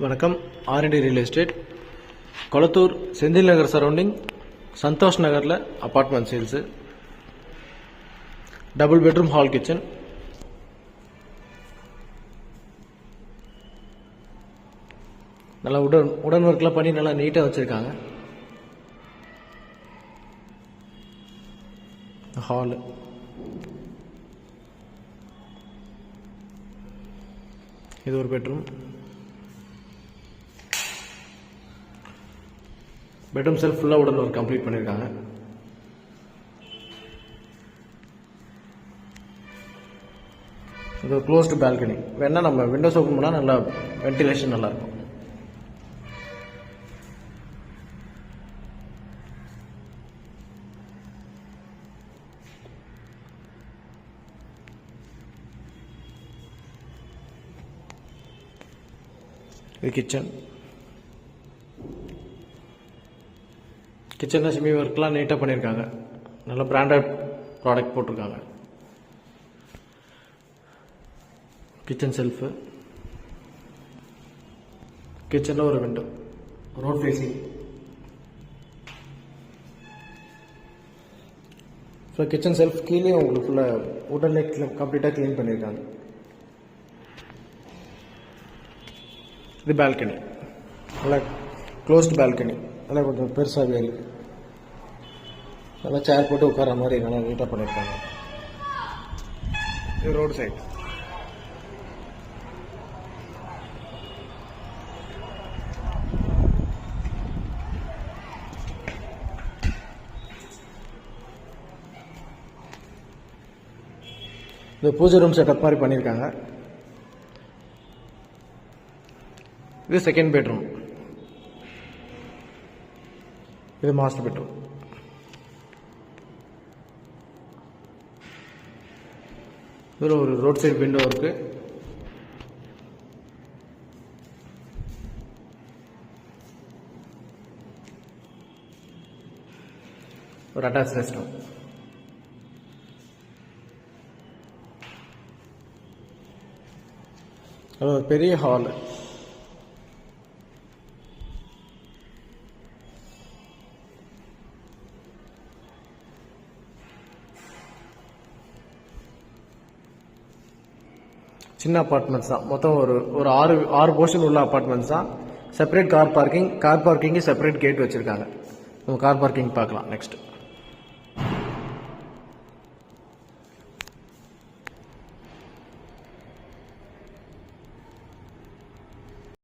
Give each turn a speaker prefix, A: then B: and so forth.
A: வணக்கம். R&D real estate, Kolathur, Senthil Nagar surrounding, Santhosh நகரில் apartment sales. Double bedroom hall kitchen, நல்லா உடன் ஒர்க்லாம் பண்ணி நல்லா நீட்டாக வச்சுருக்காங்க. ஹாலு, இது ஒரு பெட்ரூம். பெட்ரூம் செல்ஃப் ஃபுல்லாக உடன் ஒர்க் கம்ப்ளீட் பண்ணியிருக்காங்க. இது க்ளோஸ்டு பால்கனி. வேணால் நம்ம விண்டோஸ் ஓப்பன் பண்ணால் நல்லா வென்டிலேஷன் நல்லாயிருக்கும். இது கிச்சன். கிச்சனில் சிமி ஒர்க்லாம் நீட்டாக பண்ணியிருக்காங்க. நல்ல பிராண்டட் ப்ராடக்ட் போட்டிருக்காங்க. கிச்சன் செல்ஃபு, கிச்சனில் ஒரு window, road facing. So kitchen self கீழே உங்களுக்கு ஃபுல்லாக உடனே கம்ப்ளீட்டாக க்ளீன் பண்ணியிருக்காங்க. இது பால்கனி, நல்லா க்ளோஸ்டு பால்கனி, நல்லா கொஞ்சம் பெருசாகவே இருக்குது. நல்லா சேர் போட்டு உட்கார மாதிரி நல்லா நீட்டாக பண்ணியிருக்காங்க. இது ரோடு சைடு. இது பூஜை ரூம் செட்டப் மாதிரி பண்ணியிருக்காங்க. இது செகண்ட் பெட்ரூம். இது மாஸ்டர் பெட்ரூம். இதில் ஒரு ரோட் சைடு விண்டோ இருக்கு. ஒரு அட்டாச் ரெஸ்ட்ரூம். அது ஒரு பெரிய ஹால். சின்ன அப்பார்ட்மெண்ட்ஸ் தான். மொத்தம் ஒரு ஆறு போர்ஷன் உள்ள அப்பார்ட்மெண்ட்ஸ் தான். Separate car parking separate gate வச்சுருக்காங்க. நம்ம கார் பார்க்கிங் பார்க்கலாம் நெக்ஸ்ட்.